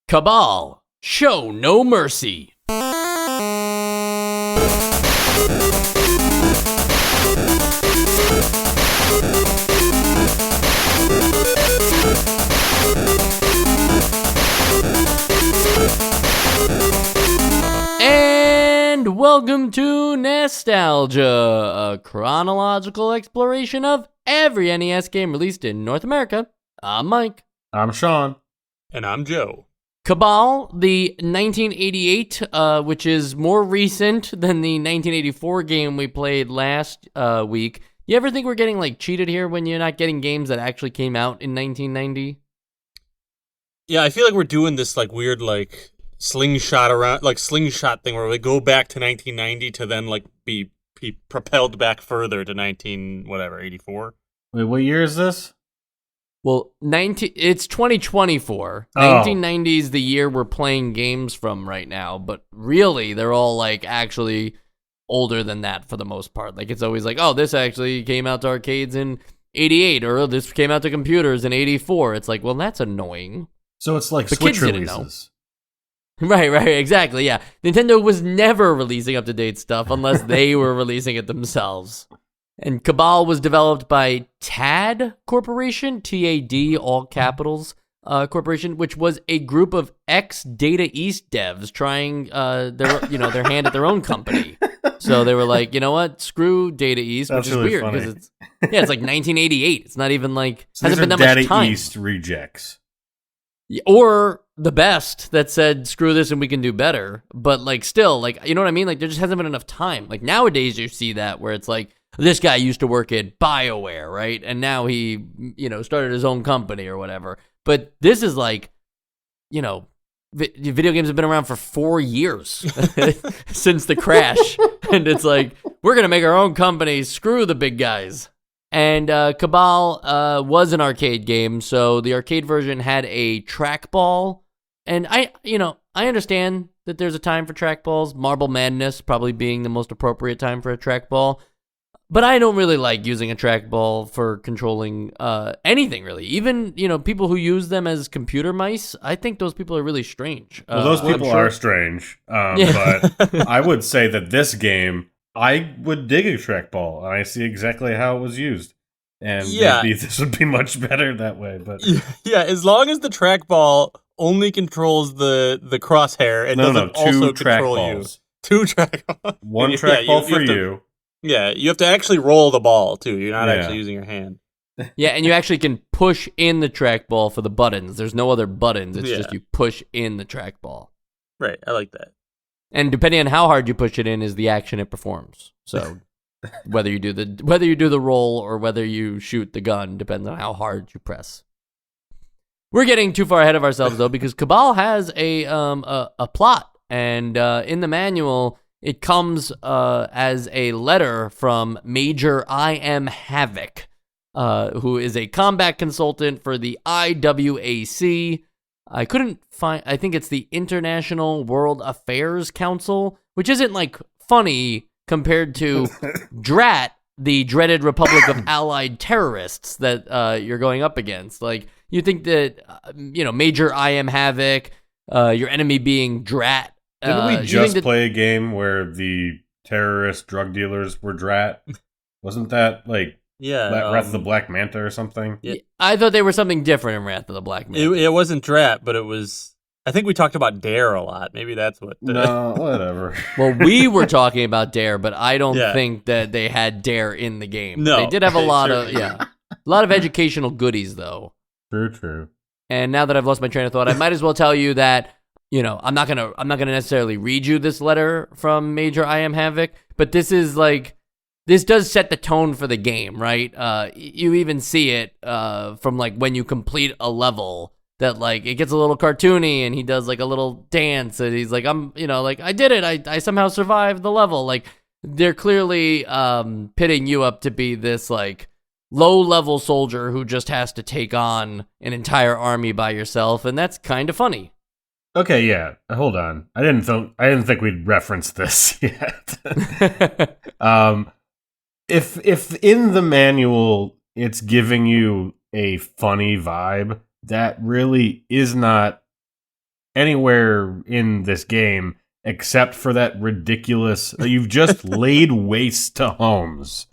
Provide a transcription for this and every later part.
Cabal, show no mercy. And welcome to Nostalgia, a chronological exploration of every NES game released in North America. I'm Mike. I'm Sean. And I'm Joe. Cabal, the 1988, which is more recent than the 1984 game we played last week. You ever think we're getting cheated here when you're not getting games that actually came out in 1990? Yeah, I feel like we're doing this weird slingshot thing where we go back to 1990 to then be propelled back further to 84. Wait, what year is this? Well, it's 2024. 1990 is the year we're playing games from right now, but really they're all actually older than that for the most part. It's always this actually came out to arcades in 88, or this came out to computers in 84. It's well, that's annoying. So it's like the Switch kids didn't know. releases. Right, exactly, yeah. Nintendo was never releasing up-to-date stuff unless they were releasing it themselves. And Cabal was developed by TAD Corporation, T-A-D, all capitals, Corporation, which was a group of ex-Data East devs trying their hand at their own company. So they were you know what, screw Data East, That's which is really weird because it's 1988. It's not even so hasn't been that Data much time. East rejects. Or the best that said, screw this and we can do better. But still, you know what I mean? There just hasn't been enough time. Nowadays you see that where it's this guy used to work at BioWare, right? And now he, started his own company or whatever. But this is video games have been around for 4 years since the crash. And it's we're going to make our own company, screw the big guys. And Cabal was an arcade game, so the arcade version had a trackball. And I understand that there's a time for trackballs, Marble Madness probably being the most appropriate time for a trackball. But I don't really like using a trackball for controlling anything, really. Even, people who use them as computer mice, I think those people are really strange. Well, those people are strange. But I would say that this game, I would dig a trackball, and I see exactly how it was used. And maybe this would be much better that way. But yeah, as long as the trackball only controls the crosshair and doesn't also control you. 2 trackballs. One trackball for you. Yeah, you have to actually roll the ball, too. You're not actually using your hand. Yeah, and you actually can push in the trackball for the buttons. There's no other buttons. It's just you push in the trackball. Right, I like that. And depending on how hard you push it in is the action it performs. So whether you do the roll or whether you shoot the gun depends on how hard you press. We're getting too far ahead of ourselves, though, because Cabal has a plot. And in the manual, it comes as a letter from Major I.M. Havoc, who is a combat consultant for the IWAC. I couldn't find, I think it's the International World Affairs Council, which isn't funny compared to DRAT, the dreaded Republic of Allied Terrorists that you're going up against. You think that, Major I.M. Havoc, your enemy being DRAT. Didn't we just play a game where the terrorist drug dealers were DRAT? Wasn't that Wrath of the Black Manta or something? Yeah. I thought they were something different in Wrath of the Black Manta. It wasn't DRAT, but it was. I think we talked about Dare a lot. Maybe that's what. No, whatever. Well, we were talking about Dare, but I don't think that they had Dare in the game. No, they did have a lot of educational goodies though. True. And now that I've lost my train of thought, I might as well tell you that. I'm not gonna necessarily read you this letter from Major I.M. Havoc, but this is this does set the tone for the game, right? You even see it from when you complete a level that it gets a little cartoony and he does a little dance and he's I did it, I somehow survived the level. They're clearly pitting you up to be this low-level soldier who just has to take on an entire army by yourself, and that's kind of funny. Okay, yeah. Hold on. I didn't think we'd reference this yet. If in the manual it's giving you a funny vibe, that really is not anywhere in this game except for that ridiculous. You've just laid waste to homes.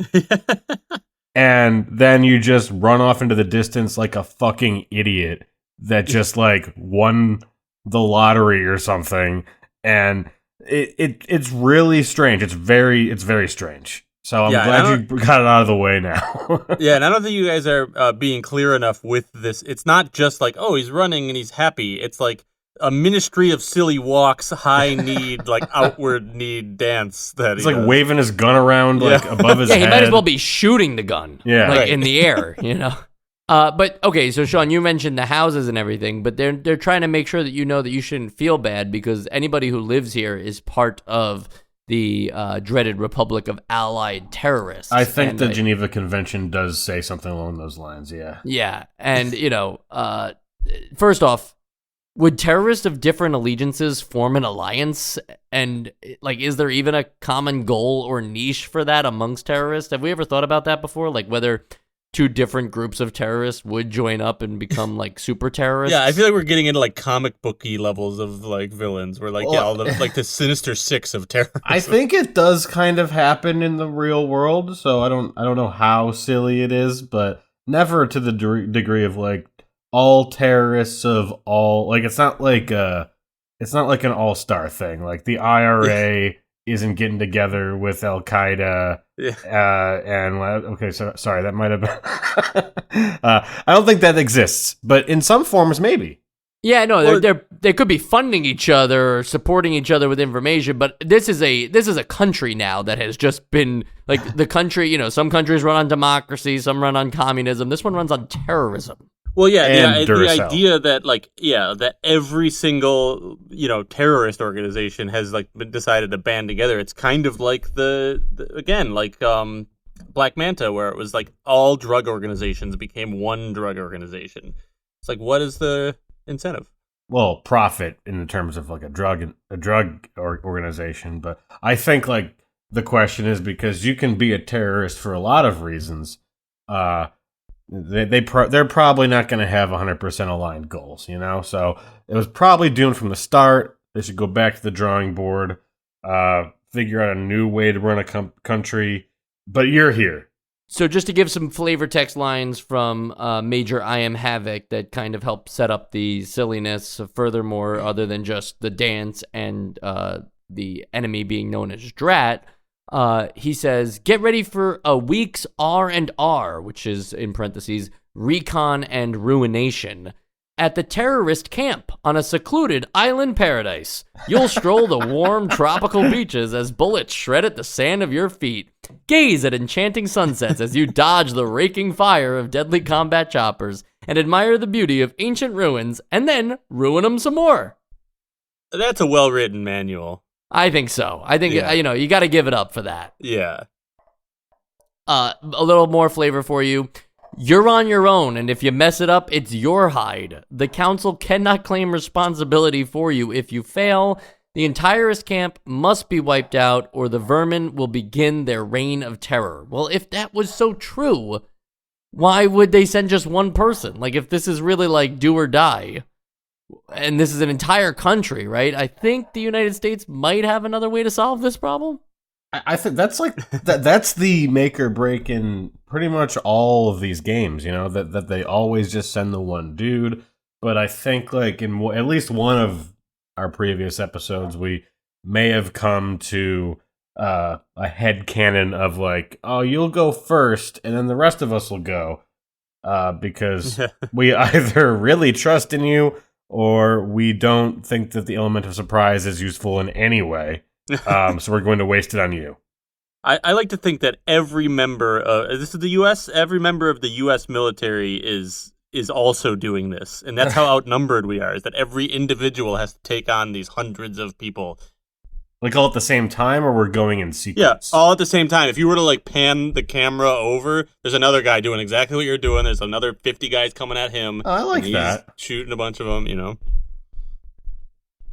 And then you just run off into the distance like a fucking idiot that just like won the lottery or something. And it's really strange. It's very strange. So I'm glad you got it out of the way now. Yeah, and I don't think you guys are being clear enough with this. It's not just like, oh, he's running and he's happy. It's like a ministry of silly walks, high need, like outward need dance. That it's like does. Waving his gun around like above his head. Yeah, he might as well be shooting the gun. Yeah, like in the air, But okay, so Sean, you mentioned the houses and everything, but they're trying to make sure that you know that you shouldn't feel bad because anybody who lives here is part of the dreaded Republic of Allied Terrorists. I think the Geneva Convention does say something along those lines. Yeah. Yeah, and first off, would terrorists of different allegiances form an alliance? And, like, is there even a common goal or niche for that amongst terrorists? Have we ever thought about that bbefore? Like, whether two different groups of terrorists would join up and become, like, super terrorists? Yeah, I feel like we're getting into, like, comic booky levels of, like, villains. We're, like, all the, like, the Sinister Six of terrorists. I think it does kind of happen in the real world, so I don't know how silly it is, but never to the degree of, like, all terrorists of all, like it's not like an all-star thing. Like the IRA isn't getting together with Al Qaeda. Sorry, that might have been. I don't think that exists, but in some forms, maybe. Yeah, no, they could be funding each other or supporting each other with information, but this is a country now that has just been like the country. Some countries run on democracy, some run on communism. This one runs on terrorism. Well, the idea that that every single terrorist organization has like been decided to band together. It's kind of like Black Manta, where it was like all drug organizations became one drug organization. It's like, what is the incentive? Well, profit in the terms of like a drug organization, but I think like the question is because you can be a terrorist for a lot of reasons. They're probably not going to have 100% aligned goals, So it was probably doomed from the start. They should go back to the drawing board, figure out a new way to run a country. But you're here. So just to give some flavor text lines from Major I Am Havoc that kind of help set up the silliness. Furthermore, other than just the dance and the enemy being known as Drat. He says, get ready for a week's R&R, which is, in parentheses, recon and ruination, at the terrorist camp on a secluded island paradise. You'll stroll the warm tropical beaches as bullets shred at the sand of your feet. Gaze at enchanting sunsets as you dodge the raking fire of deadly combat choppers and admire the beauty of ancient ruins and then ruin them some more. That's a well-written manual. I think so. I think, you got to give it up for that. Yeah. A little more flavor for you. You're on your own, and if you mess it up, it's your hide. The council cannot claim responsibility for you if you fail. The entire camp must be wiped out, or the vermin will begin their reign of terror. Well, if that was so true, why would they send just one person? Like, if this is really like do or die, and this is an entire country, right? I think the United States might have another way to solve this problem. I think that's like that's the make or break in pretty much all of these games, that they always just send the one dude. But I think like in at least one of our previous episodes, we may have come to a headcanon of like, oh, you'll go first and then the rest of us will go because we either really trust in you or we don't think that the element of surprise is useful in any way. So we're going to waste it on you. I like to think that every member, this is the U.S., every member of the U.S. military is also doing this. And that's how outnumbered we are, is that every individual has to take on these hundreds of people. Like all at the same time, or we're going in sequence? Yeah, all at the same time. If you were to like pan the camera over, there's another guy doing exactly what you're doing. There's another 50 guys coming at him. Oh, I like that. Shooting a bunch of them,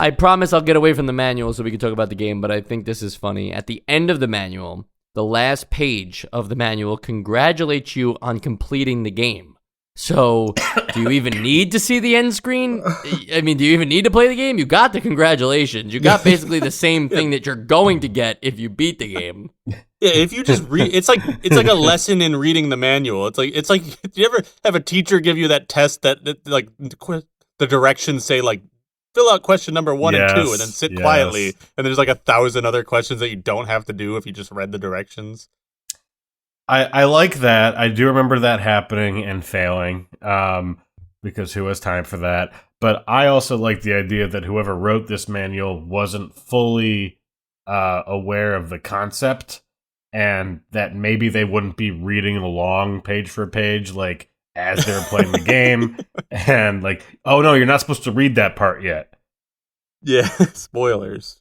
I promise I'll get away from the manual so we can talk about the game, but I think this is funny. At the end of the manual, the last page of the manual congratulates you on completing the game. So, do you even need to see the end screen? I mean, do you even need to play the game? You got the congratulations. You got basically the same thing that you're going to get if you beat the game. Yeah, if you just read, it's like a lesson in reading the manual. It's like do you ever have a teacher give you that test that like the directions say like fill out question number 1 and 2 and then sit quietly, and there's like 1,000 other questions that you don't have to do if you just read the directions. I like that. I do remember that happening and failing, because who has time for that? But I also like the idea that whoever wrote this manual wasn't fully aware of the concept, and that maybe they wouldn't be reading along page for page, like, as they're playing the game, and like, oh no, you're not supposed to read that part yet. Yeah, spoilers.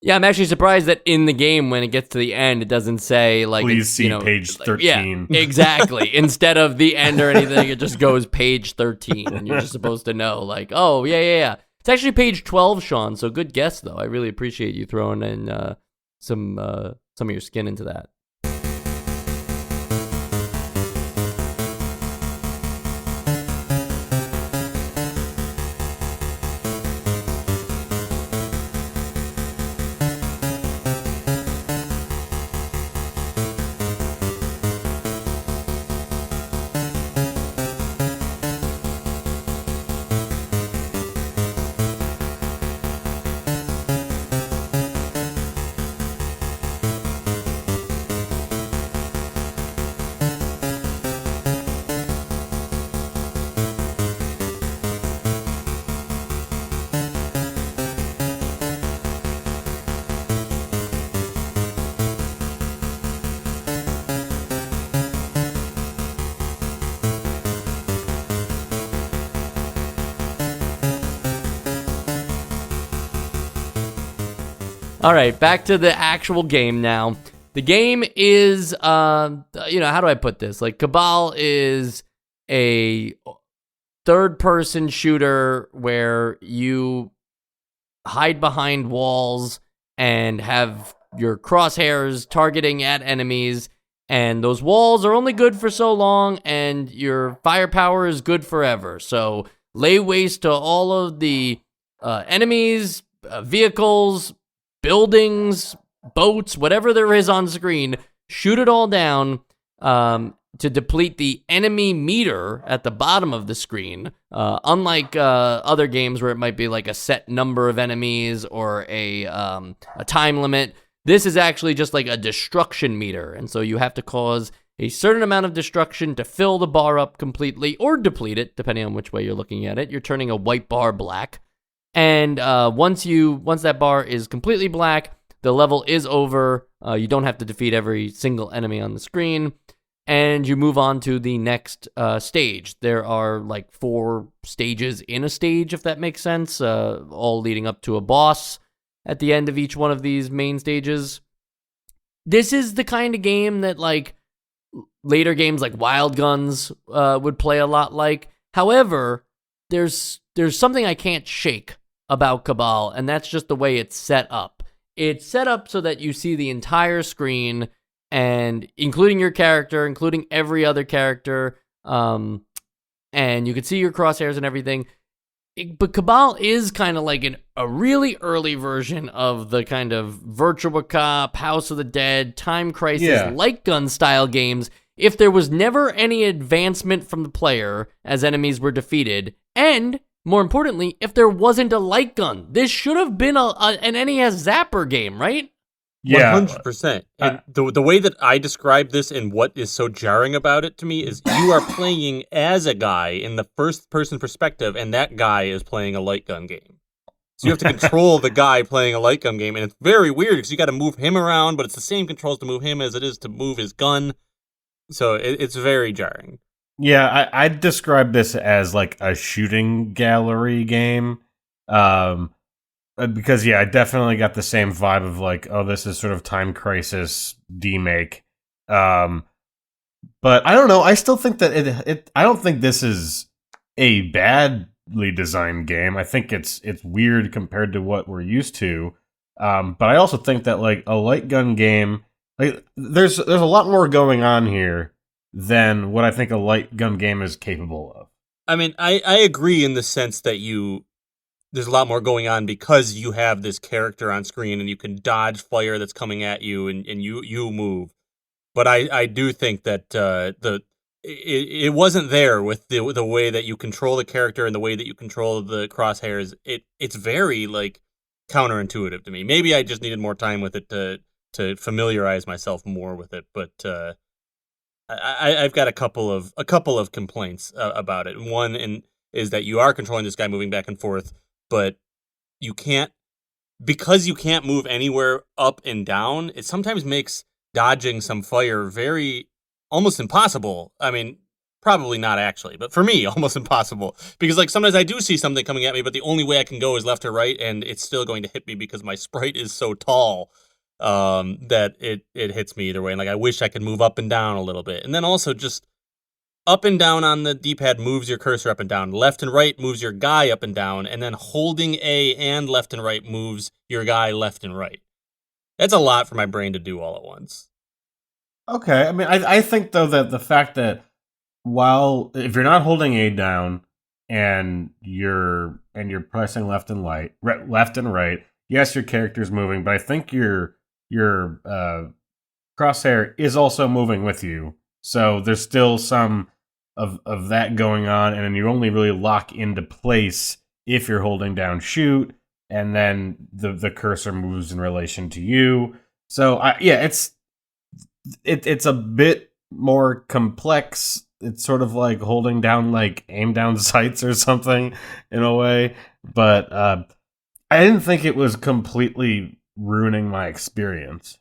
Yeah, I'm actually surprised that in the game, when it gets to the end, it doesn't say, like... Please see page 13. Yeah, exactly. Instead of the end or anything, it just goes page 13, and you're just supposed to know, like, oh, yeah. It's actually page 12, Sean, so good guess, though. I really appreciate you throwing in some of your skin into that. All right, back to the actual game now. The game is, how do I put this? Like, Cabal is a third-person shooter where you hide behind walls and have your crosshairs targeting at enemies, and those walls are only good for so long, and your firepower is good forever. So lay waste to all of the enemies, vehicles, buildings, boats, whatever there is on screen, shoot it all down to deplete the enemy meter at the bottom of the screen. Unlike other games where it might be like a set number of enemies or a time limit, this is actually just like a destruction meter. And so you have to cause a certain amount of destruction to fill the bar up completely or deplete it, depending on which way you're looking at it. You're turning a white bar black. And once that bar is completely black, the level is over. You don't have to defeat every single enemy on the screen, and you move on to the next stage. There are like 4 stages in a stage, if that makes sense, all leading up to a boss at the end of each one of these main stages. This is the kind of game that like later games like Wild Guns would play a lot like. However, there's something I can't shake about Cabal, and that's just the way it's set up. It's set up so that you see the entire screen, and including your character, including every other character, and you can see your crosshairs and everything. But Cabal is kind of like a really early version of the kind of Virtua Cop, House of the Dead, Time Crisis, light gun style games. If there was never any advancement from the player as enemies were defeated, and more importantly, if there wasn't a light gun, this should have been an NES Zapper game, right? Yeah, 100%. And the way that I describe this and what is so jarring about it to me is you are playing as a guy in the first-person perspective, and that guy is playing a light gun game. So you have to control the guy playing a light gun game, and it's very weird because you got to move him around, but it's the same controls to move him as it is to move his gun. So it's very jarring. Yeah, I'd describe this as like a shooting gallery game. Because, I definitely got the same vibe of like, oh, this is sort of Time Crisis demake. But I don't know. I still think that I don't think this is a badly designed game. I think it's weird compared to what we're used to. But I also think that like a light gun game, like there's a lot more going on here than what I think a light gun game is capable of. I mean, I agree in the sense that there's a lot more going on because you have this character on screen and you can dodge fire that's coming at you and you move. But I do think that it wasn't there with the way that you control the character and the way that you control the crosshairs. It's very like counterintuitive to me. Maybe I just needed more time with it to familiarize myself more with it. But I've got a couple of complaints about it. One is that you are controlling this guy moving back and forth, but you can't move anywhere up and down. It sometimes makes dodging some fire very almost impossible. I mean, probably not actually, but for me, almost impossible. Because like sometimes I do see something coming at me, but the only way I can go is left or right, and it's still going to hit me because my sprite is so tall that it hits me either way. And like I wish I could move up and down a little bit. And then also just up and down on the D-pad moves your cursor up and down. Left and right moves your guy up and down. And then holding A and left and right moves your guy left and right. That's a lot for my brain to do all at once. Okay, I mean, I think though that the fact that if you're not holding A down and you're pressing left and right, yes, your character's moving, but I think your crosshair is also moving with you. So there's still some of that going on, and then you only really lock into place if you're holding down shoot, and then the cursor moves in relation to you. So it's a bit more complex. It's sort of like holding down like aim down sights or something in a way, but I didn't think it was completely ruining my experience.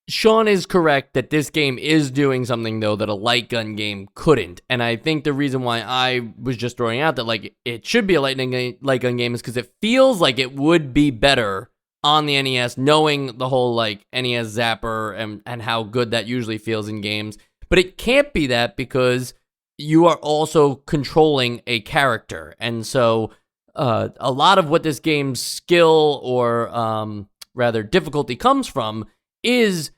Sean is correct that this game is doing something, though, that a light gun game couldn't. And I think the reason why I was just throwing out that like it should be a light gun game is because it feels like it would be better on the NES, knowing the whole like NES zapper and how good that usually feels in games. But it can't be that because you are also controlling a character. And so a lot of what this game's skill or rather difficulty comes from is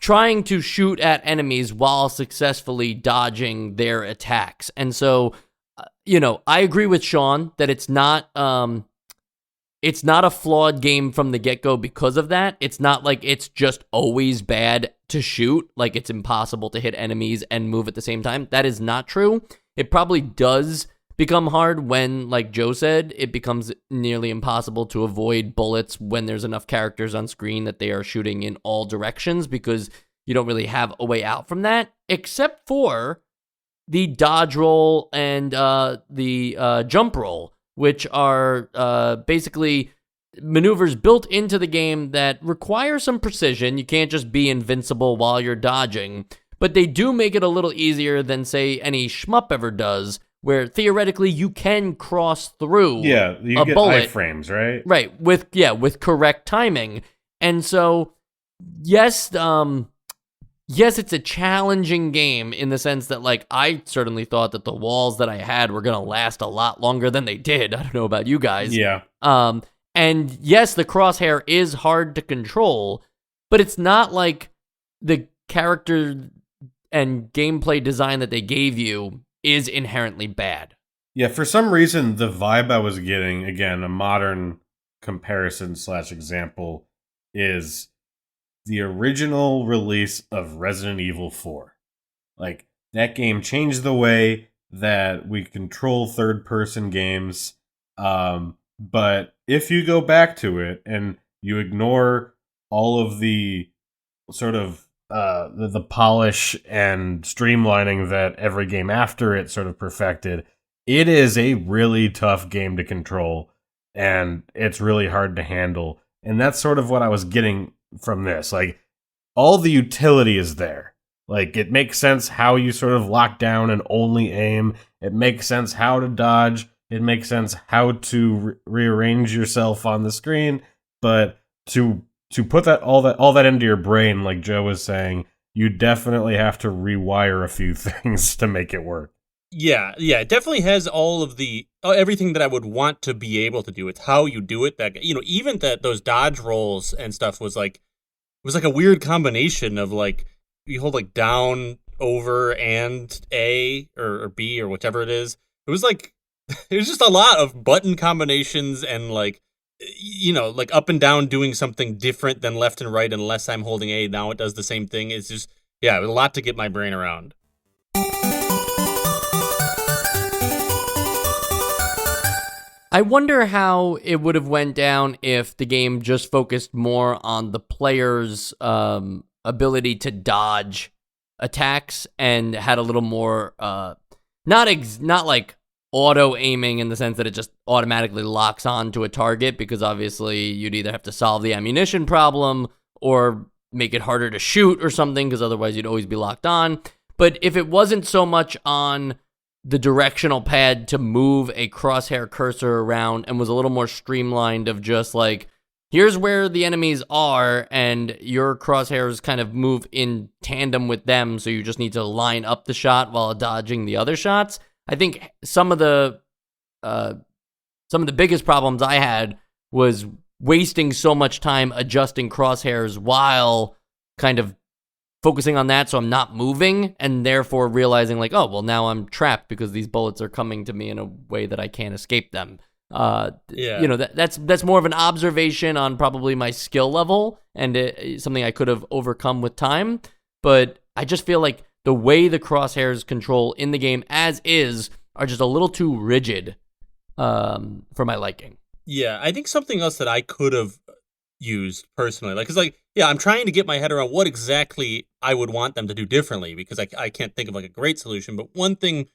trying to shoot at enemies while successfully dodging their attacks. And so, I agree with Sean that it's not a flawed game from the get-go because of that. It's not like it's just always bad to shoot, like it's impossible to hit enemies and move at the same time. That is not true. It probably does become hard when, like Joe said, it becomes nearly impossible to avoid bullets when there's enough characters on screen that they are shooting in all directions, because you don't really have a way out from that, except for the dodge roll and the jump roll, which are basically maneuvers built into the game that require some precision. You can't just be invincible while you're dodging, but they do make it a little easier than, say, any shmup ever does, where theoretically you can cross through you a get bullet. iframes, right? Right, with correct timing. And so, yes, it's a challenging game in the sense that, like, I certainly thought that the walls that I had were going to last a lot longer than they did. I don't know about you guys. Yeah. And yes, the crosshair is hard to control, but it's not like the character and gameplay design that they gave you is inherently bad. Yeah, for some reason, the vibe I was getting, again, a modern comparison / example, is the original release of Resident Evil 4. Like, that game changed the way that we control third-person games, but if you go back to it and you ignore all of the sort of the polish and streamlining that every game after it sort of perfected, it is a really tough game to control, and it's really hard to handle. And that's sort of what I was getting from this. Like, all the utility is there. Like, it makes sense how you sort of lock down and only aim. It makes sense how to dodge. It makes sense how to rearrange yourself on the screen. But to put all that into your brain, like Joe was saying, you definitely have to rewire a few things to make it work. Yeah, it definitely has all of everything that I would want to be able to do. It's how you do it. That, even that those dodge rolls and stuff was like a weird combination of like you hold like down over and A or B or whichever it is. It was like it was just a lot of button combinations and like like up and down doing something different than left and right. Unless I'm holding A, now it does the same thing. It's just it was a lot to get my brain around. I wonder how it would have went down if the game just focused more on the player's ability to dodge attacks and had a little more not like auto aiming in the sense that it just automatically locks on to a target, because obviously you'd either have to solve the ammunition problem or make it harder to shoot or something, because otherwise you'd always be locked on. But if it wasn't so much on the directional pad to move a crosshair cursor around and was a little more streamlined of just like, here's where the enemies are and your crosshairs kind of move in tandem with them, so you just need to line up the shot while dodging the other shots. I think some of the biggest problems I had was wasting so much time adjusting crosshairs while kind of focusing on that so I'm not moving, and therefore realizing like, oh, well, now I'm trapped because these bullets are coming to me in a way that I can't escape them. That's more of an observation on probably my skill level, and something I could have overcome with time. But I just feel like the way the crosshairs control in the game as is are just a little too rigid for my liking. Yeah, I think something else that I could have used personally, I'm trying to get my head around what exactly I would want them to do differently, because I can't think of like a great solution. But one thing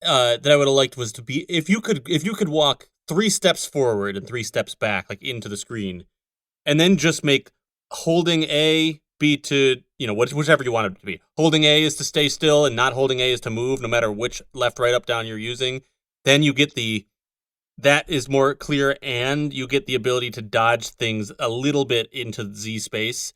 that I would have liked was to be if you could walk 3 steps forward and 3 steps back, like into the screen, and then just make holding A be to whichever you want it to be. Holding A is to stay still, and not holding A is to move, no matter which left, right, up, down you're using. Then you get that is more clear, and you get the ability to dodge things a little bit into Z space.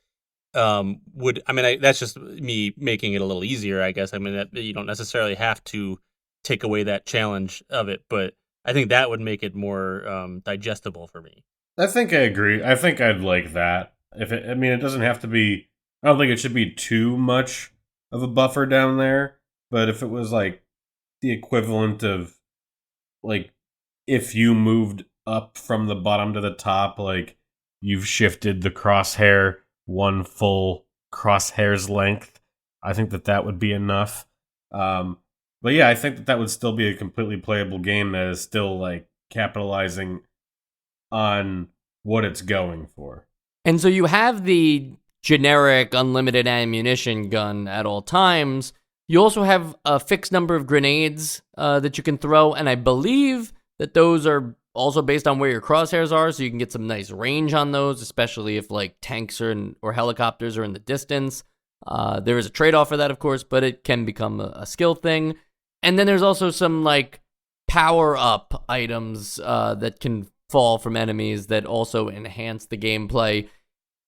That's just me making it a little easier, I guess. I mean, that you don't necessarily have to take away that challenge of it, but I think that would make it more digestible for me. I think I agree. I think I'd like that. It doesn't have to be. I don't think it should be too much of a buffer down there. But if it was like the equivalent of like, if you moved up from the bottom to the top, like you've shifted the crosshair 1 full crosshair's length, I think that would be enough. But yeah, I think that would still be a completely playable game that is still like capitalizing on what it's going for. And so you have the generic unlimited ammunition gun at all times. You also have a fixed number of grenades that you can throw, and I believe that those are also based on where your crosshairs are, so you can get some nice range on those, especially if like tanks or helicopters are in the distance. There is a trade-off for that, of course, but it can become a skill thing. And then there's also some like power-up items that can fall from enemies that also enhance the gameplay.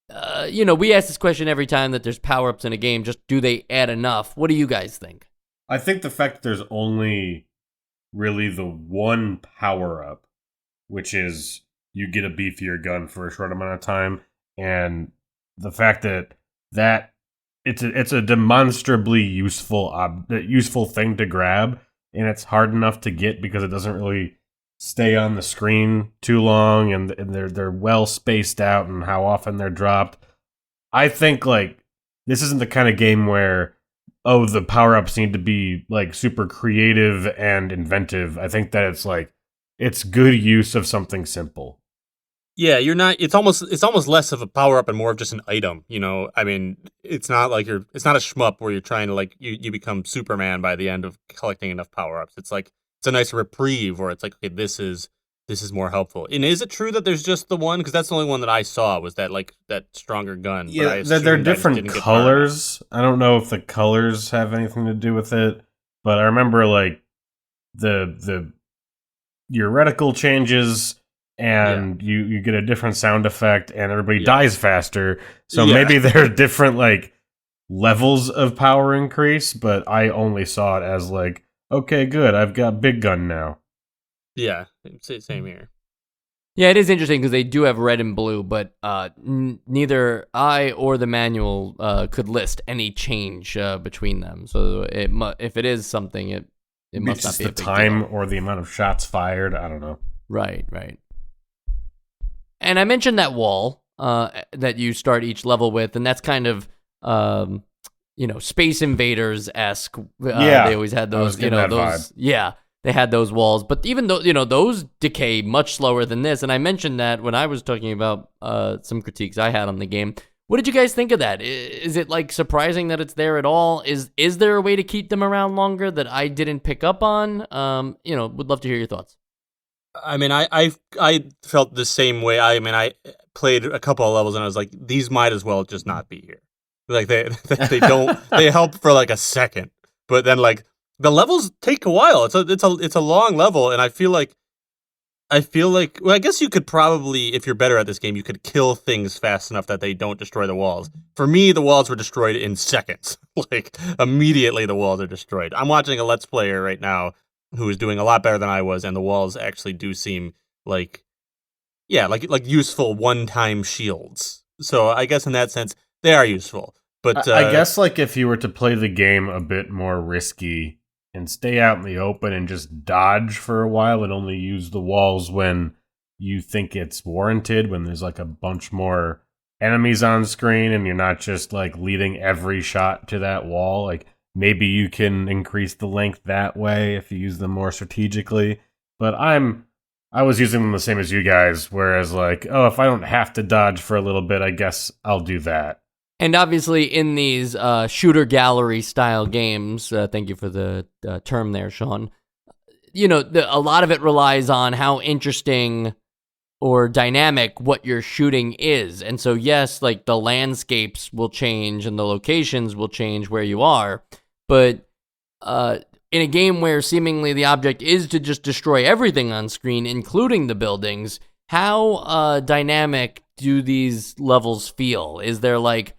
We ask this question every time that there's power-ups in a game. Just do they add enough? What do you guys think? I think the fact that there's only really the one power-up, which is you get a beefier gun for a short amount of time, and the fact that it's a demonstrably useful thing to grab, and it's hard enough to get because it doesn't really stay on the screen too long, and they're well spaced out and how often they're dropped. I think like this isn't the kind of game where the power-ups need to be like super creative and inventive. I think that it's good use of something simple. Yeah, you're not. It's almost less of a power-up and more of just an item. I mean, it's not like it's not a shmup where you're trying to like you become Superman by the end of collecting enough power-ups. It's like it's a nice reprieve, or it's like, okay, this is more helpful. And is it true that there's just the one? Because that's the only one that I saw was that like that stronger gun. Yeah, they're different colors. I don't know if the colors have anything to do with it, but I remember like your reticle changes, and you get a different sound effect, and everybody dies faster. So maybe there are different like levels of power increase, but I only saw it as like, okay, good, I've got big gun now. Yeah, same here. Yeah, it is interesting because they do have red and blue, but neither I or the manual could list any change between them. So if it is something, it must not be a big the time deal. or the amount of shots fired. I don't know. Right. And I mentioned that wall that you start each level with, and that's kind of Space Invaders-esque. They always had those. Vibe. Yeah. They had those walls, but even though, those decay much slower than this. And I mentioned that when I was talking about some critiques I had on the game. What did you guys think of that? Is it like surprising that it's there at all? Is there a way to keep them around longer that I didn't pick up on? Would love to hear your thoughts. I mean, I felt the same way. I played a couple of levels and I was like, these might as well just not be here. Like they don't they help for like a second, but then like the levels take a while. It's a long level, and I feel like well, I guess you could probably, if you're better at this game, you could kill things fast enough that they don't destroy the walls. For me, the walls were destroyed in seconds. Like immediately the walls are destroyed. I'm watching a Let's Player right now who is doing a lot better than I was, and the walls actually do seem like useful one-time shields. So I guess in that sense, they are useful. But I guess like if you were to play the game a bit more risky and stay out in the open and just dodge for a while and only use the walls when you think it's warranted, when there's like a bunch more enemies on screen and you're not just like leading every shot to that wall, like maybe you can increase the length that way if you use them more strategically. But I was using them the same as you guys, whereas like, if I don't have to dodge for a little bit, I guess I'll do that. And obviously, in these shooter gallery style games, thank you for the term there, Sean. A lot of it relies on how interesting or dynamic what you're shooting is. And so, yes, like the landscapes will change and the locations will change where you are. But in a game where seemingly the object is to just destroy everything on screen, including the buildings, how dynamic do these levels feel? Is there like,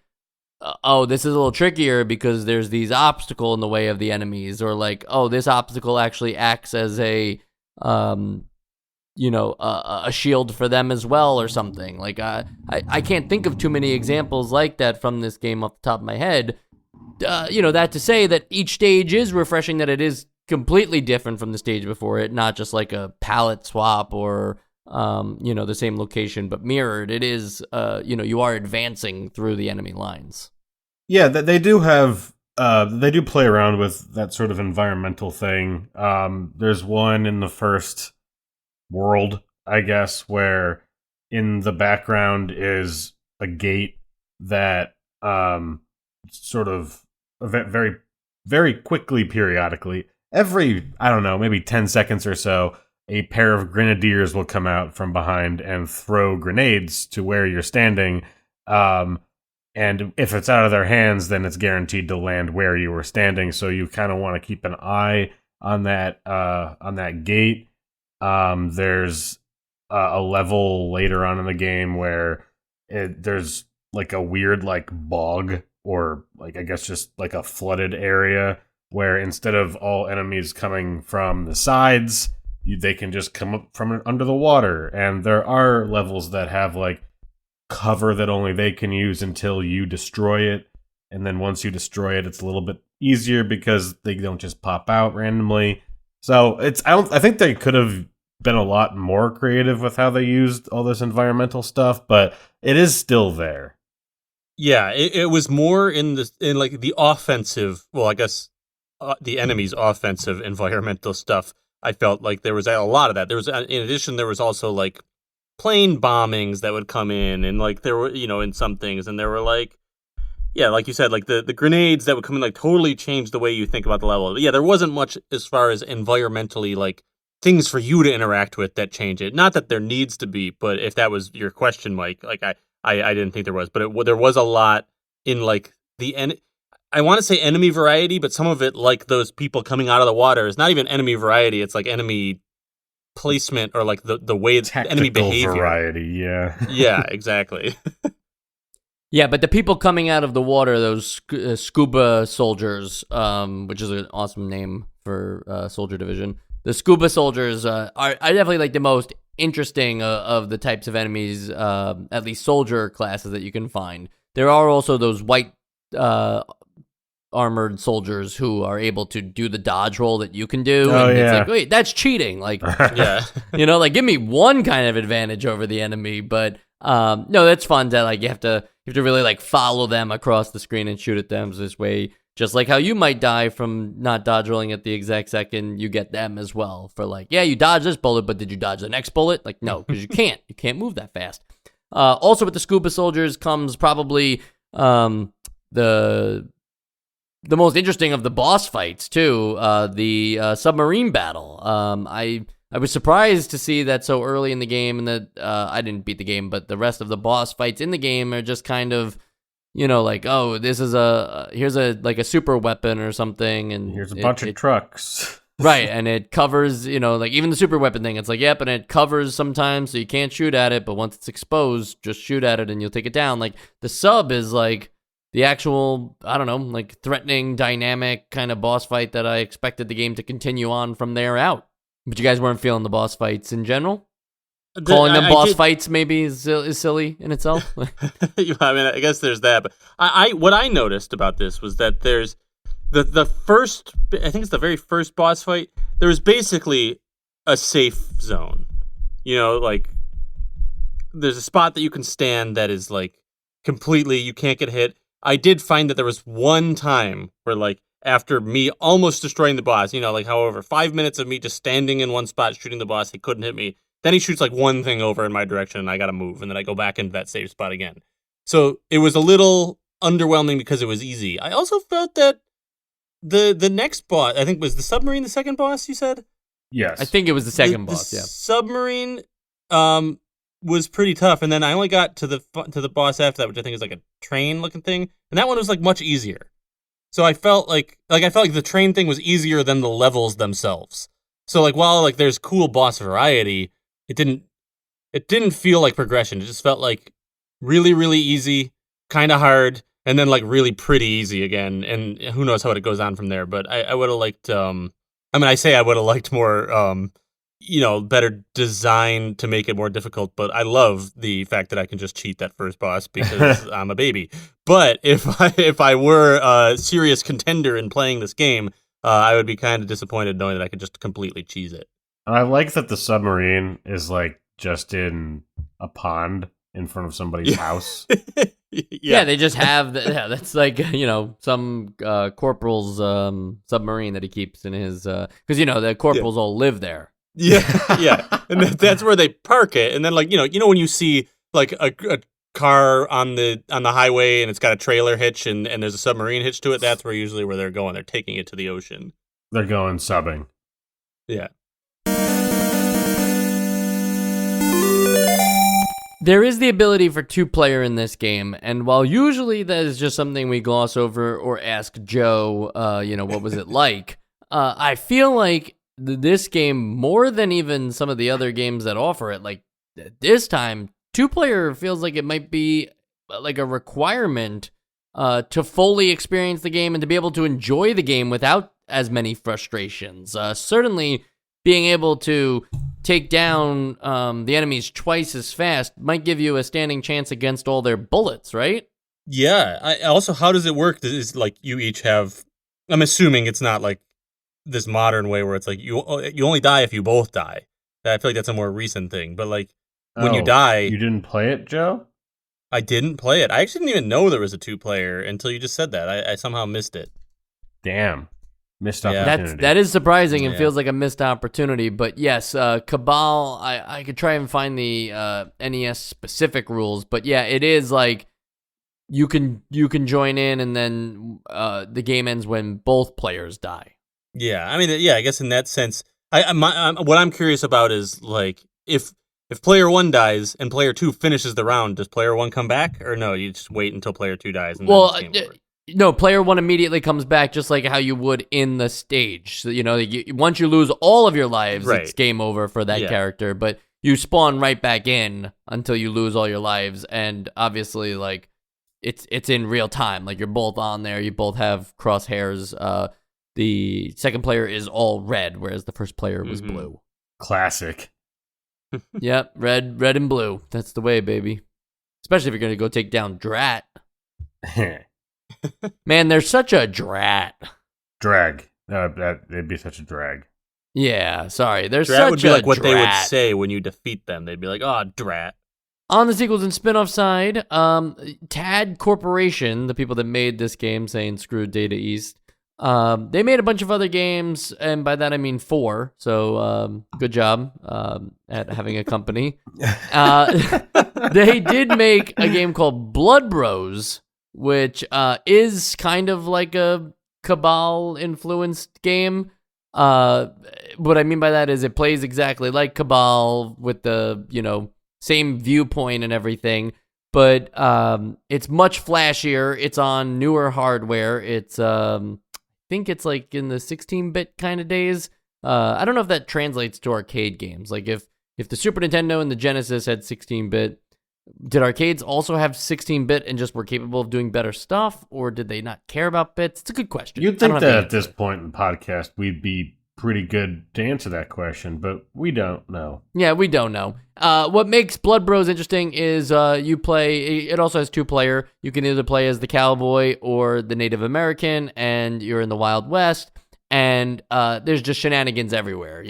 this is a little trickier because there's these obstacles in the way of the enemies, or like, this obstacle actually acts as a shield for them as well, or something. Like, I can't think of too many examples like that from this game off the top of my head. That to say that each stage is refreshing, that it is completely different from the stage before it, not just like a palette swap or the same location, but mirrored. It is, you are advancing through the enemy lines. Yeah, they do have, they do play around with that sort of environmental thing. There's one in the first world, I guess, where in the background is a gate that sort of very, very quickly, periodically, every, I don't know, maybe 10 seconds or so, a pair of grenadiers will come out from behind and throw grenades to where you're standing. And if it's out of their hands, then it's guaranteed to land where you were standing. So you kind of want to keep an eye on that gate. There's a level later on in the game where there's like a weird like bog, or like I guess just like a flooded area where instead of all enemies coming from the sides, they can just come up from under the water. And there are levels that have like cover that only they can use until you destroy it. And then once you destroy it, it's a little bit easier because they don't just pop out randomly. So I think they could have been a lot more creative with how they used all this environmental stuff, but it is still there. Yeah, it was more in the offensive, well, I guess the enemy's offensive environmental stuff. I felt like there was a lot of that. There was, in addition, there was also like plane bombings that would come in, and like there were, in some things, and there were like, yeah, like you said, like the grenades that would come in, like totally change the way you think about the level. Yeah, there wasn't much as far as environmentally like things for you to interact with that change it. Not that there needs to be, but if that was your question, Mike, like I didn't think there was, but there was a lot in like I want to say enemy variety, but some of it, like those people coming out of the water, is not even enemy variety. It's like enemy placement, or like the way it's enemy behavior. Variety, yeah. Yeah, exactly. Yeah, but the people coming out of the water, those scuba soldiers, which is an awesome name for soldier division. The scuba soldiers are definitely like the most interesting of the types of enemies, at least soldier classes that you can find. There are also those white armored soldiers who are able to do the dodge roll that you can do. Oh, and yeah. it's like, wait, that's cheating. Like, Yeah. like give me one kind of advantage over the enemy. But no, that's fun that like you have to really like follow them across the screen and shoot at them. So this way, just like how you might die from not dodge rolling at the exact second, you get them as well for like, yeah, you dodged this bullet, but did you dodge the next bullet? Like, no, because you can't move that fast. Also with the scuba soldiers comes probably the most interesting of the boss fights too, the submarine battle. I was surprised to see that so early in the game, and that I didn't beat the game, but the rest of the boss fights in the game are just kind of, like, oh, this is here's a super weapon or something, and here's a bunch of trucks. Right, and it covers, like even the super weapon thing, it's like, yep, and it covers sometimes, so you can't shoot at it, but once it's exposed, just shoot at it and you'll take it down. Like, the sub is like the actual, I don't know, like threatening, dynamic kind of boss fight that I expected the game to continue on from there out. But you guys weren't feeling the boss fights in general? Calling them boss fights maybe is silly in itself. I mean, I guess there's that. But what I noticed about this was that there's the first, I think it's the very first boss fight, there was basically a safe zone. Like there's a spot that you can stand that is like completely, you can't get hit. I did find that there was one time where, like, after me almost destroying the boss, like, however, 5 minutes of me just standing in one spot shooting the boss, he couldn't hit me. Then he shoots, like, one thing over in my direction, and I gotta move, and then I go back into that safe spot again. So it was a little underwhelming because it was easy. I also felt that the next boss, I think, was the submarine the second boss, you said? Yes. I think it was the second boss, yeah. Submarine was pretty tough, and then I only got to the boss after that, which I think is like a train looking thing, and that one was like much easier. So I felt like the train thing was easier than the levels themselves. So like while like there's cool boss variety, it didn't feel like progression. It just felt like really, really easy, kind of hard, and then like really pretty easy again. And who knows how it goes on from there. But I would have liked. I would have liked more. Better design to make it more difficult, but I love the fact that I can just cheat that first boss because I'm a baby. But if I were a serious contender in playing this game, I would be kind of disappointed knowing that I could just completely cheese it. I like that the submarine is like just in a pond in front of somebody's house. Yeah, they just have that's like some corporal's submarine that he keeps in his because the corporals all live there. Yeah, and that's where they park it. And then, like, when you see like a car on the highway and it's got a trailer hitch and there's a submarine hitch to it, that's usually where they're going. They're taking it to the ocean. They're going subbing. Yeah. There is the ability for 2-player in this game, and while usually that is just something we gloss over or ask Joe, what was it like? I feel like this game, more than even some of the other games that offer it, like this time, 2-player feels like it might be like a requirement to fully experience the game and to be able to enjoy the game without as many frustrations. Certainly, being able to take down the enemies twice as fast might give you a standing chance against all their bullets, right? Yeah. Also, how does it work? Is like you each have, I'm assuming it's not like this modern way where it's like you only die if you both die. I feel like that's a more recent thing. But like when you die, you didn't play it, Joe? I didn't play it. I actually didn't even know there was a 2-player until you just said that. I somehow missed it. Damn, missed opportunity. That is surprising and feels like a missed opportunity. But yes, Cabal. I could try and find the NES specific rules, but yeah, it is like you can join in, and then the game ends when both players die. Yeah, I mean, I guess in that sense, what I'm curious about is like if player 1 dies and player 2 finishes the round, does player 1 come back, or no? You just wait until player 2 dies. And then it's game over. No, player 1 immediately comes back, just like how you would in the stage. So once you lose all of your lives, It's game over for that character. But you spawn right back in until you lose all your lives, and obviously, like it's in real time. Like you're both on there, you both have crosshairs. The second player is all red, whereas the first player was blue. Classic. Yep, red and blue. That's the way, baby. Especially if you're going to go take down Drat. Man, they're such a drat. Drag. It'd be such a drag. Yeah, sorry. They're Drat such would be like what drat. they would say when you defeat them. They'd be like, "Oh, drat." On the sequels and spin-off side, Tad Corporation, the people that made this game, saying screw Data East, they made a bunch of other games, and by that I mean 4. So good job at having a company. They did make a game called Blood Bros, which is kind of like a Cabal-influenced game. What I mean by that is it plays exactly like Cabal with the, same viewpoint and everything, but it's much flashier. It's on newer hardware. It's I think it's like in the 16-bit kind of days. I don't know if that translates to arcade games. Like if the Super Nintendo and the Genesis had 16-bit, did arcades also have 16-bit and just were capable of doing better stuff, or did they not care about bits? It's a good question. You'd think that at this point in the podcast we'd be pretty good to answer that question, but we don't know. Yeah, we don't know. What makes Blood Bros interesting is you play, it also has 2-player. You can either play as the cowboy or the Native American, and you're in the Wild West, and there's just shenanigans everywhere,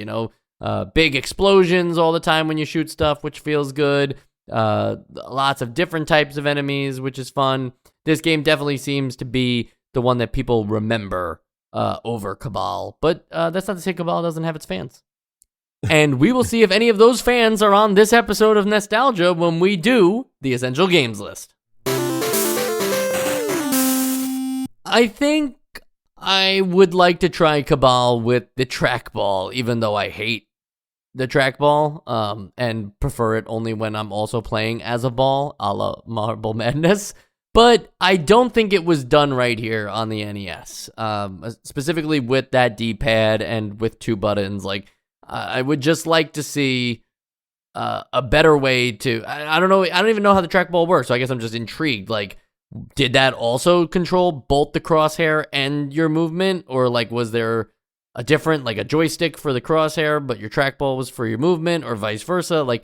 big explosions all the time when you shoot stuff, which feels good. Lots of different types of enemies, which is fun. This game definitely seems to be the one that people remember over Cabal, but that's not to say Cabal doesn't have its fans. And we will see if any of those fans are on this episode of Nostalgia when we do the Essential Games list. I think I would like to try Cabal with the trackball, even though I hate the trackball, and prefer it only when I'm also playing as a ball, a la Marble Madness. But I don't think it was done right here on the NES, specifically with that D-pad and with 2 buttons. Like, I would just like to see a better way to. I don't know. I don't even know how the trackball works. So I guess I'm just intrigued. Like, did that also control both the crosshair and your movement, or like was there a different, like a joystick for the crosshair, but your trackball was for your movement, or vice versa? Like,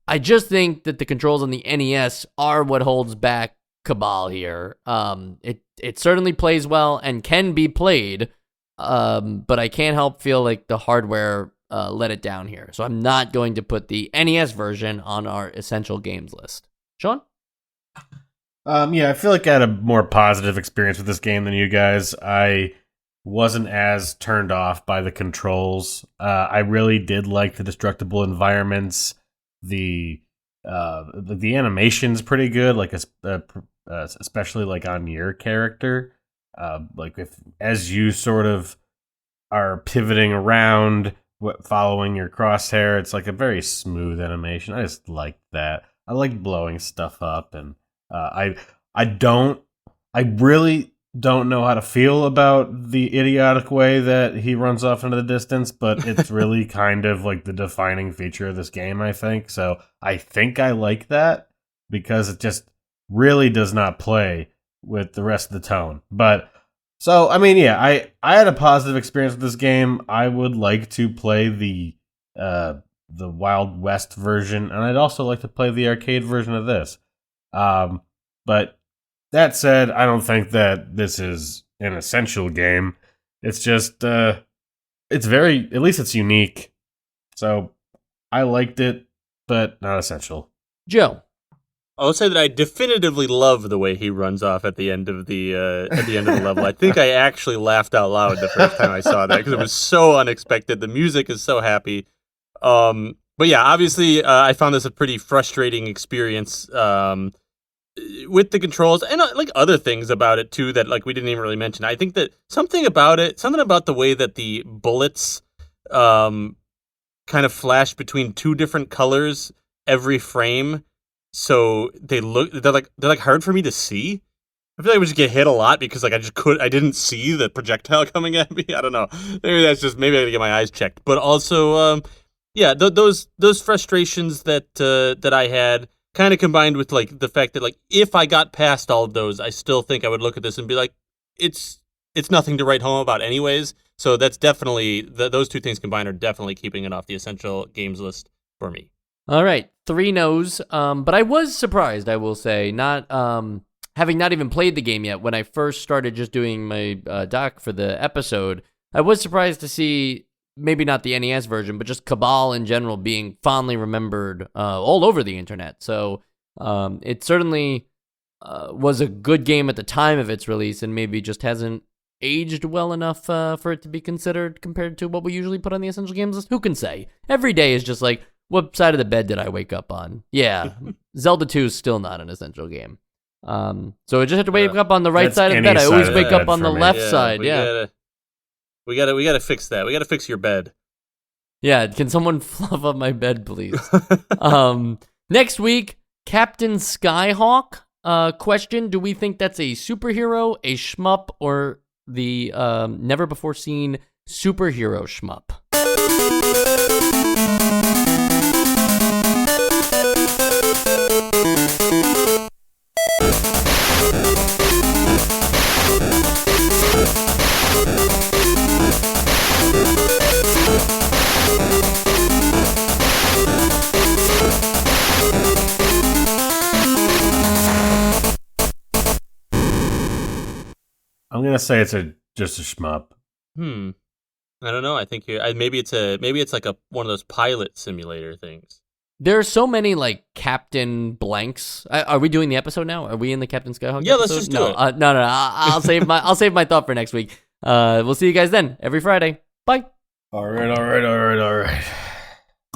I just think that the controls on the NES are what holds back Cabal here. It certainly plays well and can be played, but I can't help feel like the hardware let it down here. So I'm not going to put the NES version on our Essential Games list. Sean? Yeah, I feel like I had a more positive experience with this game than you guys. I wasn't as turned off by the controls. I really did like the destructible environments. The animation's pretty good, like especially like on your character. Like as you sort of are pivoting around, following your crosshair, it's like a very smooth animation. I just liked that. I like blowing stuff up, and I really don't know how to feel about the idiotic way that he runs off into the distance, but it's really kind of like the defining feature of this game, I think. So I think I like that because it just really does not play with the rest of the tone. But so, I mean, yeah, I had a positive experience with this game. I would like to play the Wild West version, and I'd also like to play the arcade version of this. But that said, I don't think that this is an essential game. It's just, at least it's unique. So I liked it, but not essential. Joe? I'll say that I definitively love the way he runs off at the end of the level. I think I actually laughed out loud the first time I saw that because it was so unexpected. The music is so happy. But yeah, obviously, I found this a pretty frustrating experience with the controls and like other things about it too that like we didn't even really mention. I think that something about the way that the bullets kind of flash between 2 different colors every frame. So they're hard for me to see. I feel like I would just get hit a lot because like I didn't see the projectile coming at me. I don't know. Maybe I gotta get my eyes checked. But also, yeah, those frustrations that I had kind of combined with like the fact that like if I got past all of those, I still think I would look at this and be like, it's nothing to write home about anyways. So that's definitely those 2 things combined are definitely keeping it off the Essential Games list for me. All right, 3 no's. But I was surprised, I will say, not having not even played the game yet. When I first started just doing my doc for the episode, I was surprised to see maybe not the NES version, but just Cabal in general being fondly remembered all over the internet. So it certainly was a good game at the time of its release, and maybe just hasn't aged well enough for it to be considered compared to what we usually put on the essential games list. Who can say? Every day is just like, what side of the bed did I wake up on? Yeah, Zelda 2 is still not an essential game. So I just have to wake up on the right side of the bed. I always wake up on the left side. We gotta fix that. We gotta fix your bed. Yeah, can someone fluff up my bed, please? Next week, Captain Skyhawk. Question: do we think that's a superhero, a shmup, or the never before seen superhero shmup? I'm gonna say it's just a shmup. I don't know. I think maybe it's like one of those pilot simulator things. There are so many like Captain Blanks. Are we doing the episode now? Are we in the Captain Skyhawk? Yeah, episode? let's just do it. No. I'll save my thought for next week. We'll see you guys then every Friday. Bye. All right.